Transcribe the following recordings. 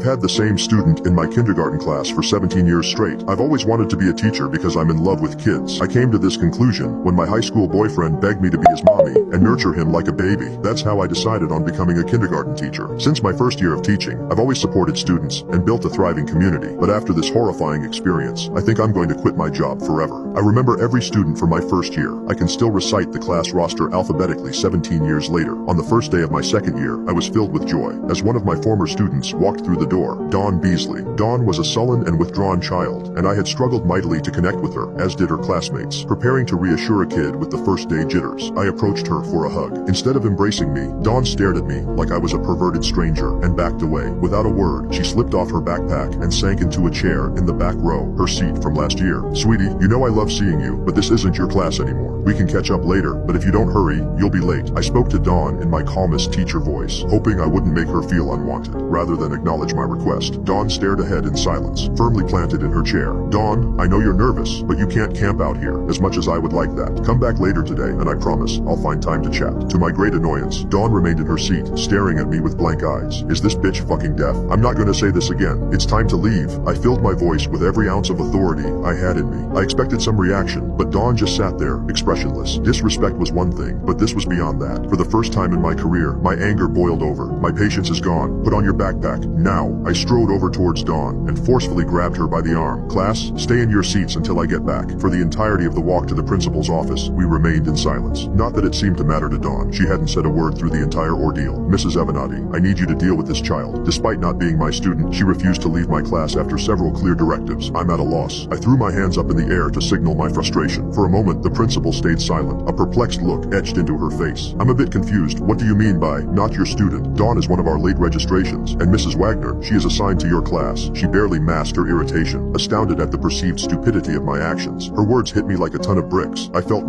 had the same student in my kindergarten class for 17 years straight. I've always wanted to be a teacher because I'm in love with kids. I came to this conclusion when my high school boyfriend begged me to be his mommy and nurture him like a baby. That's how I decided on becoming a kindergarten teacher. Since my first year of teaching, I've always supported students and built a thriving community. But after this horrifying experience, I think I'm going to quit my job forever. I remember every student from my first year. I can still recite the class roster alphabetically 17 years later. On the first day of my second year, I was filled with joy as one of my former students walked through the door, Dawn Beasley. Dawn was a sullen and withdrawn child, and I had struggled mightily to connect with her, as did her classmates. Preparing to reassure a kid with the first day jitters, I approached her for a hug. Instead of embracing me, Dawn stared at me like I was a perverted stranger and backed away. Without a word, she slipped off her backpack and sank into a chair in the back row, her seat from last year. Sweetie, you know I love seeing you, but this isn't your class anymore. We can catch up later, but if you don't hurry, you'll be late. I spoke to Dawn in my calmest teacher voice, hoping I wouldn't make her feel unwanted, rather than acknowledge my request. Dawn stared ahead in silence, firmly planted in her chair. Dawn, I know you're nervous, but you can't camp out here, as much as I would like that. Come back later today, and I promise I'll find time to chat. To my great annoyance, Dawn remained in her seat, staring at me with blank eyes. Is this bitch fucking deaf? I'm not gonna say this again. It's time to leave. I filled my voice with every ounce of authority I had in me. I expected some reaction, but Dawn just sat there, expressionless. Disrespect was one thing, but this was beyond that. For the first time in my career, my anger boiled over. My patience is gone. Put on your backpack, now. I strode over towards Dawn and forcefully grabbed her by the arm. Class, stay in your seats until I get back. For the entirety of the walk to the principal's office, we remained in silence. Not that it seemed to matter to Dawn. She hadn't said a word through the entire ordeal. Mrs. Avenatti, I need you to deal with this child. Despite not being my student, she refused to leave my class after several clear directives. I'm at a loss. I threw my hands up in the air to signal my frustration. For a moment, the principal stayed silent. A perplexed look etched into her face. I'm a bit confused. What do you mean by, not your student? Dawn is one of our late registrations, and Mrs. Wagner, she is assigned to your class. She barely masked her irritation, astounded at the perceived stupidity of my actions. Her words hit me like a ton of bricks. I felt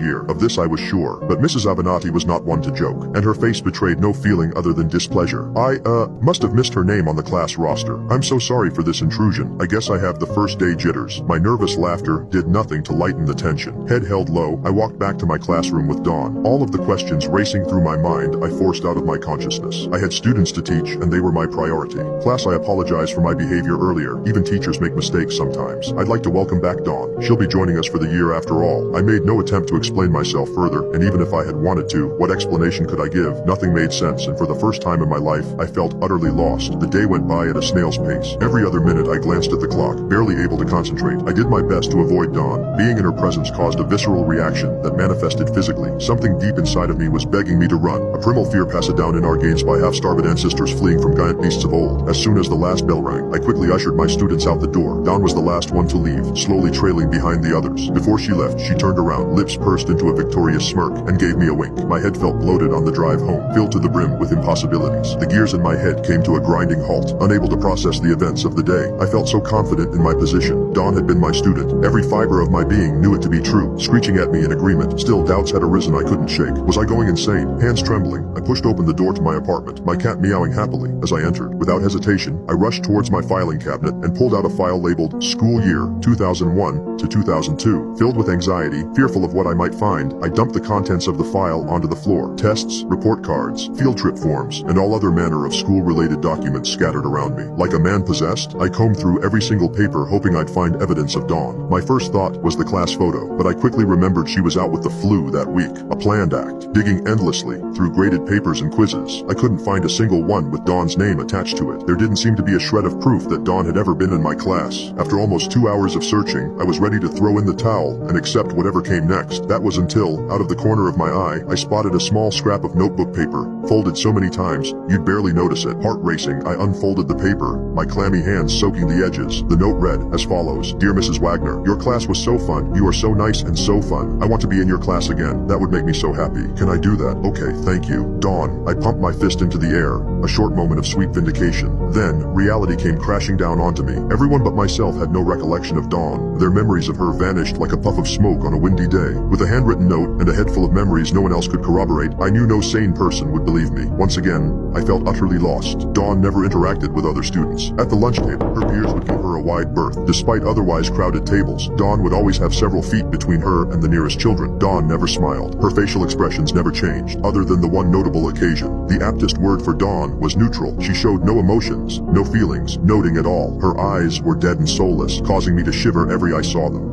year. Of this I was sure, but Mrs. Avenatti was not one to joke, and her face betrayed no feeling other than displeasure. I, must have missed her name on the class roster. I'm so sorry for this intrusion. I guess I have the first day jitters. My nervous laughter did nothing to lighten the tension. Head held low, I walked back to my classroom with Dawn. All of the questions racing through my mind I forced out of my consciousness. I had students to teach, and they were my priority. Class, I apologize for my behavior earlier. Even teachers make mistakes sometimes. I'd like to welcome back Dawn. She'll be joining us for the year after all. I made no attempt to explain myself further, and even if I had wanted to, what explanation could I give? Nothing made sense, and for the first time in my life, I felt utterly lost. The day went by at a snail's pace. Every other minute I glanced at the clock, barely able to concentrate. I did my best to avoid Dawn. Being in her presence caused a visceral reaction that manifested physically. Something deep inside of me was begging me to run. A primal fear passed down in our gains by half-starved ancestors fleeing from giant beasts of old. As soon as the last bell rang, I quickly ushered my students out the door. Dawn was the last one to leave, slowly trailing behind the others. Before she left, she turned around, lips pursed into a victorious smirk, and gave me a wink. My head felt bloated on the drive home, filled to the brim with impossibilities. The gears in my head came to a grinding halt, unable to process the events of the day. I felt so confident in my position. Dawn had been my student. Every fiber of my being knew it to be true, screeching at me in agreement. Still, doubts had arisen I couldn't shake. Was I going insane? Hands trembling, I pushed open the door to my apartment, my cat meowing happily as I entered. Without hesitation, I rushed towards my filing cabinet and pulled out a file labeled School Year 2001 to 2002. Filled with anxiety, fearful of what I might find, I dumped the contents of the file onto the floor. Tests, report cards, field trip forms, and all other manner of school-related documents scattered around me. Like a man possessed, I combed through every single paper hoping I'd find evidence of Dawn. My first thought was the class photo, but I quickly remembered she was out with the flu that week. A planned act. Digging endlessly through graded papers and quizzes, I couldn't find a single one with Dawn's name attached to it. There didn't seem to be a shred of proof that Dawn had ever been in my class. After almost 2 hours of searching, I was ready to throw in the towel and accept whatever came next. That was until, out of the corner of my eye, I spotted a small scrap of notebook paper, folded so many times, you'd barely notice it. Heart racing, I unfolded the paper, my clammy hands soaking the edges. The note read as follows: Dear Mrs. Wagner, your class was so fun. You are so nice and so fun. I want to be in your class again. That would make me so happy. Can I do that? Okay, thank you. Dawn. I pumped my fist into the air. A short moment of sweet vindication. Then, reality came crashing down onto me. Everyone but myself had no recollection of Dawn. Their memories of her vanished like a puff of smoke on a windy day. With a handwritten note and a head full of memories no one else could corroborate, I knew no sane person would believe me. Once again, I felt utterly lost. Dawn never interacted with other students. At the lunch table, her peers would give her a wide berth. Despite otherwise crowded tables, Dawn would always have several feet between her and the nearest children. Dawn never smiled. Her facial expressions never changed, other than the one notable occasion. The aptest word for Dawn was neutral. She showed no emotions, no feelings, noting at all. Her eyes were dead and soulless, causing me to shiver every I saw them.